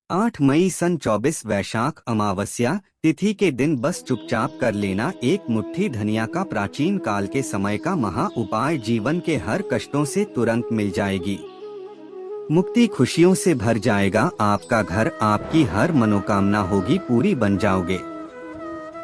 8 मई सन 24 वैशाख अमावस्या तिथि के दिन बस चुपचाप कर लेना एक मुट्ठी धनिया का प्राचीन काल के समय का महा उपाय जीवन के हर कष्टों से तुरंत मिल जाएगी। मुक्ति खुशियों से भर जाएगा आपका घर, आपकी हर मनोकामना होगी पूरी, बन जाओगे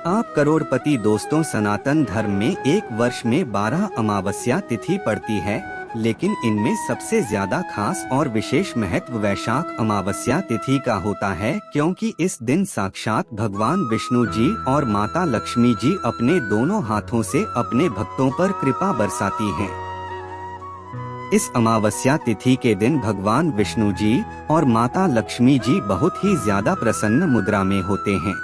आप करोड़पति। दोस्तों, सनातन धर्म में एक वर्ष में 12 अमावस्या तिथि पड़ती है, लेकिन इनमें सबसे ज्यादा खास और विशेष महत्व वैशाख अमावस्या तिथि का होता है, क्योंकि इस दिन साक्षात भगवान विष्णु जी और माता लक्ष्मी जी अपने दोनों हाथों से अपने भक्तों पर कृपा बरसाती हैं। इस अमावस्या तिथि के दिन भगवान विष्णु जी और माता लक्ष्मी जी बहुत ही ज्यादा प्रसन्न मुद्रा में होते हैं।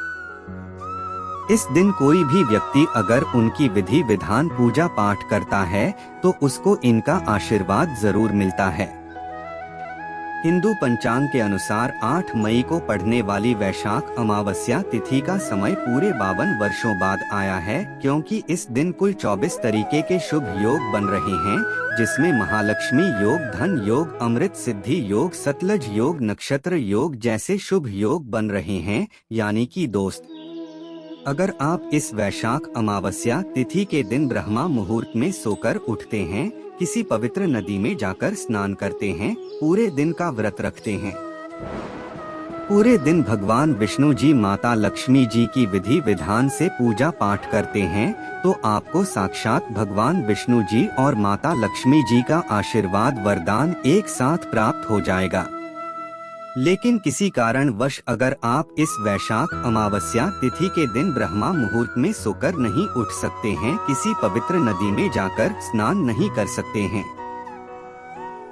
इस दिन कोई भी व्यक्ति अगर उनकी विधि विधान पूजा पाठ करता है तो उसको इनका आशीर्वाद जरूर मिलता है। हिंदू पंचांग के अनुसार 8 मई को पड़ने वाली वैशाख अमावस्या तिथि का समय पूरे 52 वर्षों बाद आया है, क्योंकि इस दिन कुल 24 तरीके के शुभ योग बन रहे हैं, जिसमें महालक्ष्मी योग, धन योग, अमृत सिद्धि योग, सतलज योग, नक्षत्र योग जैसे शुभ योग बन रहे हैं। यानी कि दोस्त, अगर आप इस वैशाख अमावस्या तिथि के दिन ब्रह्मा मुहूर्त में सोकर उठते हैं, किसी पवित्र नदी में जाकर स्नान करते हैं, पूरे दिन का व्रत रखते हैं, पूरे दिन भगवान विष्णु जी माता लक्ष्मी जी की विधि विधान से पूजा पाठ करते हैं, तो आपको साक्षात भगवान विष्णु जी और माता लक्ष्मी जी का आशीर्वाद वरदान एक साथ प्राप्त हो जाएगा। लेकिन किसी कारणवश अगर आप इस वैशाख अमावस्या तिथि के दिन ब्रह्मा मुहूर्त में सोकर नहीं उठ सकते हैं, किसी पवित्र नदी में जाकर स्नान नहीं कर सकते हैं,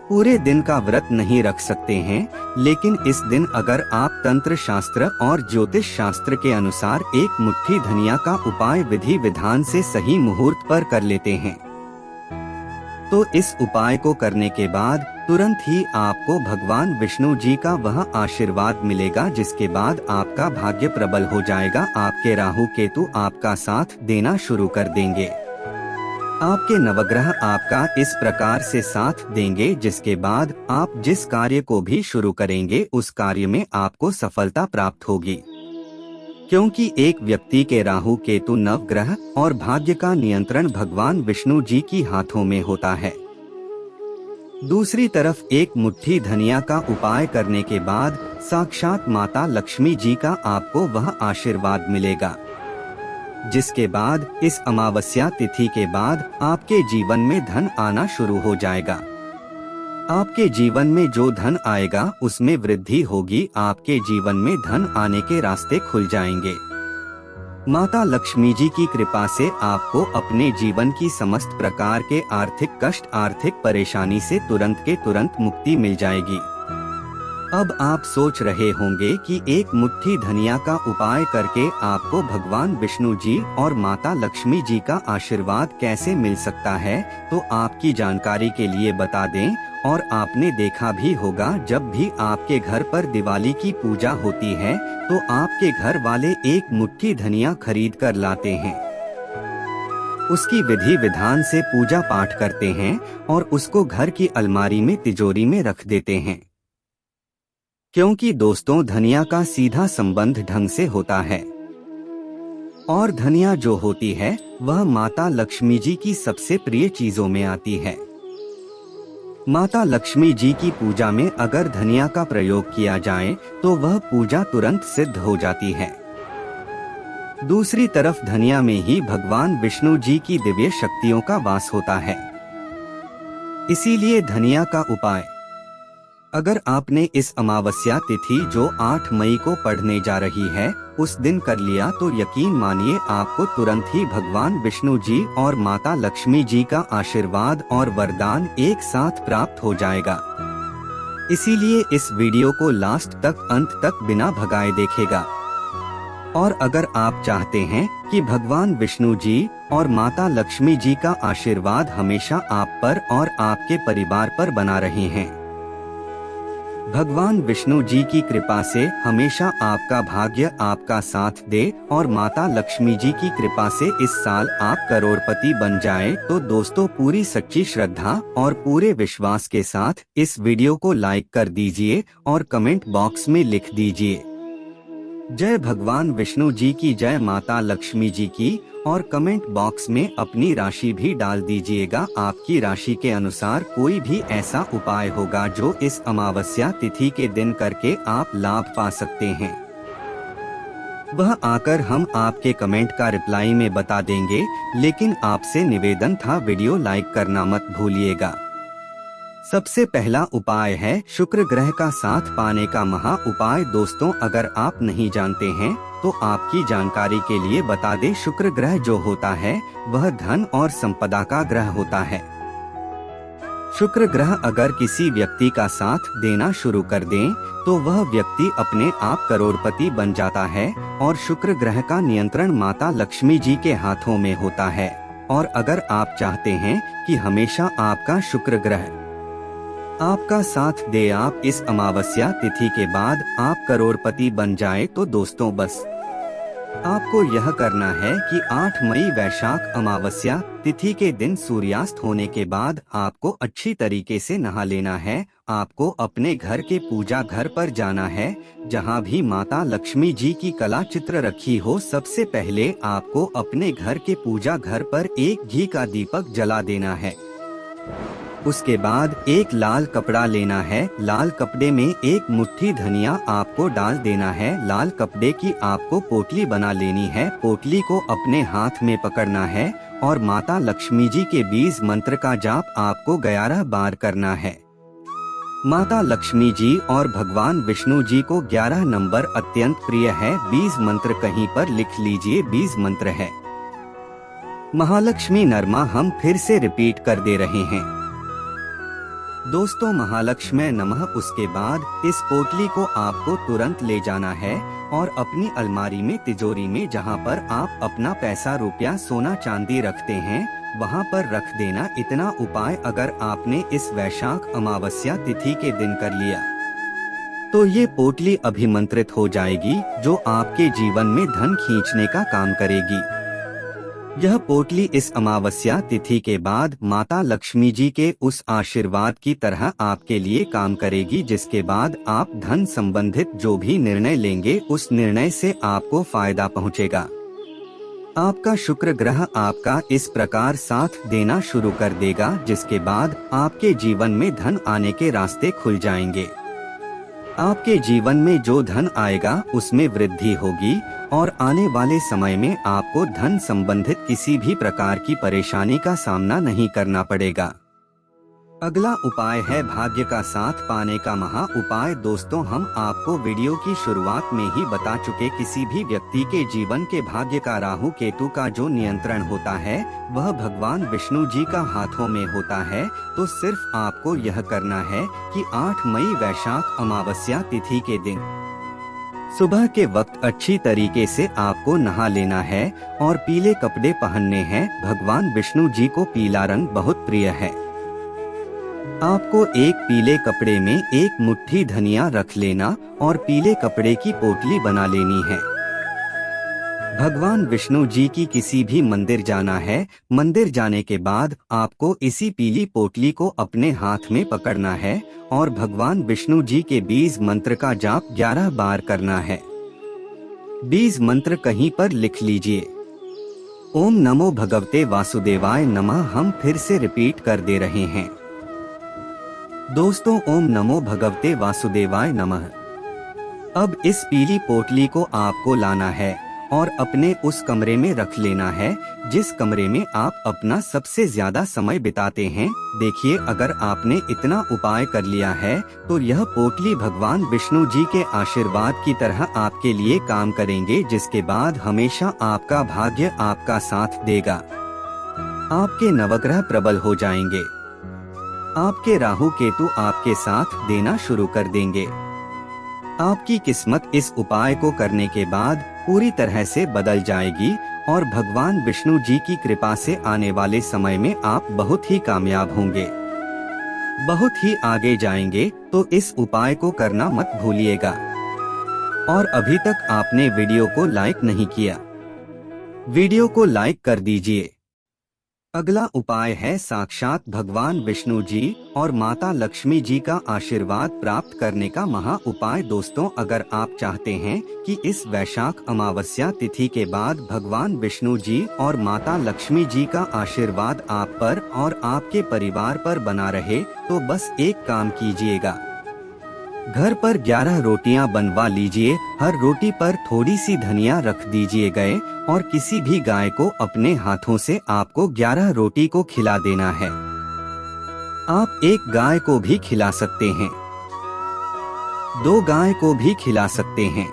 पूरे दिन का व्रत नहीं रख सकते हैं, लेकिन इस दिन अगर आप तंत्र शास्त्र और ज्योतिष शास्त्र के अनुसार एक मुट्ठी धनिया का उपाय विधि विधान से सही मुहूर्त पर कर लेते हैं, तो इस उपाय को करने के बाद तुरंत ही आपको भगवान विष्णु जी का वह आशीर्वाद मिलेगा, जिसके बाद आपका भाग्य प्रबल हो जाएगा। आपके राहु केतु आपका साथ देना शुरू कर देंगे, आपके नवग्रह आपका इस प्रकार से साथ देंगे, जिसके बाद आप जिस कार्य को भी शुरू करेंगे उस कार्य में आपको सफलता प्राप्त होगी, क्योंकि एक व्यक्ति के राहु केतु नवग्रह और भाग्य का नियंत्रण भगवान विष्णु जी की हाथों में होता है। दूसरी तरफ एक मुट्ठी धनिया का उपाय करने के बाद साक्षात माता लक्ष्मी जी का आपको वह आशीर्वाद मिलेगा, जिसके बाद इस अमावस्या तिथि के बाद आपके जीवन में धन आना शुरू हो जाएगा। आपके जीवन में जो धन आएगा उसमें वृद्धि होगी, आपके जीवन में धन आने के रास्ते खुल जाएंगे। माता लक्ष्मी जी की कृपा से आपको अपने जीवन की समस्त प्रकार के आर्थिक कष्ट, आर्थिक परेशानी से तुरंत के तुरंत मुक्ति मिल जाएगी। अब आप सोच रहे होंगे कि एक मुट्ठी धनिया का उपाय करके आपको भगवान विष्णु जी और माता लक्ष्मी जी का आशीर्वाद कैसे मिल सकता है, तो आपकी जानकारी के लिए बता दें, और आपने देखा भी होगा जब भी आपके घर पर दिवाली की पूजा होती है तो आपके घर वाले एक मुट्ठी धनिया खरीद कर लाते हैं, उसकी विधि विधान से पूजा पाठ करते हैं और उसको घर की अलमारी में तिजोरी में रख देते हैं, क्योंकि दोस्तों धनिया का सीधा संबंध ढंग से होता है, और धनिया जो होती है वह माता लक्ष्मी जी की सबसे प्रिय चीजों में आती है। माता लक्ष्मी जी की पूजा में अगर धनिया का प्रयोग किया जाए तो वह पूजा तुरंत सिद्ध हो जाती है। दूसरी तरफ धनिया में ही भगवान विष्णु जी की दिव्य शक्तियों का वास होता है, इसीलिए धनिया का उपाय अगर आपने इस अमावस्या तिथि जो 8 मई को पड़ने जा रही है उस दिन कर लिया तो यकीन मानिए आपको तुरंत ही भगवान विष्णु जी और माता लक्ष्मी जी का आशीर्वाद और वरदान एक साथ प्राप्त हो जाएगा। इसीलिए इस वीडियो को लास्ट तक, अंत तक बिना भगाए देखेगा। और अगर आप चाहते हैं कि भगवान विष्णु जी और माता लक्ष्मी जी का आशीर्वाद हमेशा आप पर और आपके परिवार पर बना रहे हैं, भगवान विष्णु जी की कृपा से हमेशा आपका भाग्य आपका साथ दे और माता लक्ष्मी जी की कृपा से इस साल आप करोड़पति बन जाएं। तो दोस्तों, पूरी सच्ची श्रद्धा और पूरे विश्वास के साथ इस वीडियो को लाइक कर दीजिए और कमेंट बॉक्स में लिख दीजिए जय भगवान विष्णु जी की, जय माता लक्ष्मी जी की, और कमेंट बॉक्स में अपनी राशि भी डाल दीजिएगा। आपकी राशि के अनुसार कोई भी ऐसा उपाय होगा जो इस अमावस्या तिथि के दिन करके आप लाभ पा सकते हैं, वह आकर हम आपके कमेंट का रिप्लाई में बता देंगे। लेकिन आपसे निवेदन था, वीडियो लाइक करना मत भूलिएगा। सबसे पहला उपाय है शुक्र ग्रह का साथ पाने का महा उपाय। दोस्तों, अगर आप नहीं जानते हैं तो आपकी जानकारी के लिए बता दें, शुक्र ग्रह जो होता है वह धन और संपदा का ग्रह होता है। शुक्र ग्रह अगर किसी व्यक्ति का साथ देना शुरू कर दें तो वह व्यक्ति अपने आप करोड़पति बन जाता है और शुक्र ग्रह का नियंत्रण माता लक्ष्मी जी के हाथों में होता है। और अगर आप चाहते हैं कि हमेशा आपका शुक्र ग्रह आपका साथ दे, आप इस अमावस्या तिथि के बाद आप करोड़पति बन जाए, तो दोस्तों बस आपको यह करना है कि 8 मई वैशाख अमावस्या तिथि के दिन सूर्यास्त होने के बाद आपको अच्छी तरीके से नहा लेना है। आपको अपने घर के पूजा घर पर जाना है, जहां भी माता लक्ष्मी जी की कला चित्र रखी हो। सबसे पहले आपको अपने घर के पूजा घर पर एक घी का दीपक जला देना है। उसके बाद एक लाल कपड़ा लेना है, लाल कपड़े में एक मुट्ठी धनिया आपको डाल देना है। लाल कपड़े की आपको पोटली बना लेनी है, पोटली को अपने हाथ में पकड़ना है और माता लक्ष्मी जी के 20 मंत्र का जाप आपको 11 बार करना है। माता लक्ष्मी जी और भगवान विष्णु जी को 11 नंबर अत्यंत प्रिय है। 20 मंत्र कहीं पर लिख लीजिए, 20 मंत्र है महालक्ष्मी नरमा। हम फिर से रिपीट कर दे रहे हैं दोस्तों, महालक्ष्मी नमः। उसके बाद इस पोटली को आपको तुरंत ले जाना है और अपनी अलमारी में, तिजोरी में, जहां पर आप अपना पैसा, रुपया, सोना चांदी रखते हैं, वहां पर रख देना। इतना उपाय अगर आपने इस वैशाख अमावस्या तिथि के दिन कर लिया तो ये पोटली अभिमंत्रित हो जाएगी, जो आपके जीवन में धन खींचने का काम करेगी। यह पोटली इस अमावस्या तिथि के बाद माता लक्ष्मी जी के उस आशीर्वाद की तरह आपके लिए काम करेगी, जिसके बाद आप धन संबंधित जो भी निर्णय लेंगे उस निर्णय से आपको फायदा पहुंचेगा। आपका शुक्र ग्रह आपका इस प्रकार साथ देना शुरू कर देगा, जिसके बाद आपके जीवन में धन आने के रास्ते खुल जाएंगे। आपके जीवन में जो धन आएगा उसमें वृद्धि होगी और आने वाले समय में आपको धन संबंधित किसी भी प्रकार की परेशानी का सामना नहीं करना पड़ेगा। अगला उपाय है भाग्य का साथ पाने का महा उपाय। दोस्तों, हम आपको वीडियो की शुरुआत में ही बता चुके, किसी भी व्यक्ति के जीवन के भाग्य का राहु केतु का जो नियंत्रण होता है वह भगवान विष्णु जी का हाथों में होता है। तो सिर्फ आपको यह करना है कि 8 मई वैशाख अमावस्या तिथि के दिन सुबह के वक्त अच्छी तरीके से आपको नहा लेना है और पीले कपड़े पहनने हैं। भगवान विष्णु जी को पीला रंग बहुत प्रिय है। आपको एक पीले कपड़े में एक मुट्ठी धनिया रख लेना और पीले कपड़े की पोटली बना लेनी है। भगवान विष्णु जी की किसी भी मंदिर जाना है। मंदिर जाने के बाद आपको इसी पीली पोटली को अपने हाथ में पकड़ना है और भगवान विष्णु जी के 20 मंत्र का जाप 11 बार करना है। 20 मंत्र कहीं पर लिख लीजिए। ओम नमो भगवते वासुदेवाय नमः। हम फिर से रिपीट कर दे रहे हैं दोस्तों, ओम नमो भगवते वासुदेवाय नमः। अब इस पीली पोटली को आपको लाना है और अपने उस कमरे में रख लेना है जिस कमरे में आप अपना सबसे ज्यादा समय बिताते हैं। देखिए, अगर आपने इतना उपाय कर लिया है तो यह पोटली भगवान विष्णु जी के आशीर्वाद की तरह आपके लिए काम करेंगे, जिसके बाद हमेशा आपका भाग्य आपका साथ देगा। आपके नवग्रह प्रबल हो जाएंगे। आपके राहु केतु आपके साथ देना शुरू कर देंगे। आपकी किस्मत इस उपाय को करने के बाद पूरी तरह से बदल जाएगी और भगवान विष्णु जी की कृपा से आने वाले समय में आप बहुत ही कामयाब होंगे। बहुत ही आगे जाएंगे, तो इस उपाय को करना मत भूलिएगा। और अभी तक आपने वीडियो को लाइक नहीं किया, वीडियो को लाइक कर दीजिए। अगला उपाय है साक्षात भगवान विष्णु जी और माता लक्ष्मी जी का आशीर्वाद प्राप्त करने का महा उपाय। दोस्तों, अगर आप चाहते हैं कि इस वैशाख अमावस्या तिथि के बाद भगवान विष्णु जी और माता लक्ष्मी जी का आशीर्वाद आप पर और आपके परिवार पर बना रहे, तो बस एक काम कीजिएगा। घर पर 11 रोटियां बनवा लीजिए, हर रोटी पर थोड़ी सी धनिया रख दीजिए गए और किसी भी गाय को अपने हाथों से आपको 11 रोटी को खिला देना है। आप एक गाय को भी खिला सकते हैं, 2 गाय को भी खिला सकते हैं।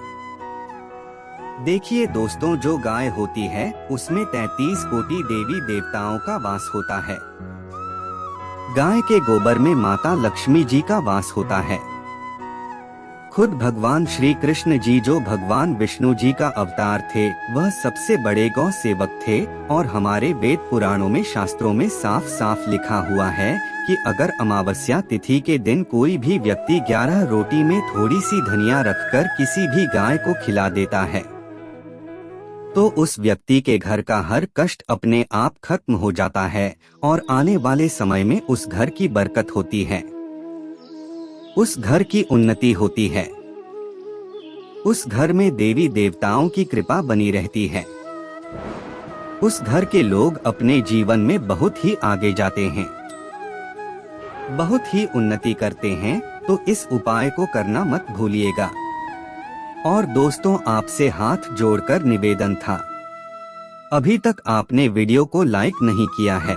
देखिए दोस्तों, जो गाय होती है उसमें 33 कोटि देवी देवताओं का वास होता है। गाय के गोबर में माता लक्ष्मी जी का वास होता है। खुद भगवान श्री कृष्ण जी, जो भगवान विष्णु जी का अवतार थे, वह सबसे बड़े गौ सेवक थे। और हमारे वेद पुराणों में, शास्त्रों में साफ साफ लिखा हुआ है कि अगर अमावस्या तिथि के दिन कोई भी व्यक्ति 11 रोटी में थोड़ी सी धनिया रखकर किसी भी गाय को खिला देता है, तो उस व्यक्ति के घर का हर कष्ट अपने आप खत्म हो जाता है और आने वाले समय में उस घर की बरकत होती है, उस घर की उन्नति होती है, उस घर में देवी देवताओं की कृपा बनी रहती है, उस घर के लोग अपने जीवन में बहुत ही आगे जाते हैं, बहुत ही उन्नति करते हैं। तो इस उपाय को करना मत भूलिएगा। और दोस्तों, आपसे हाथ जोड़कर निवेदन था, अभी तक आपने वीडियो को लाइक नहीं किया है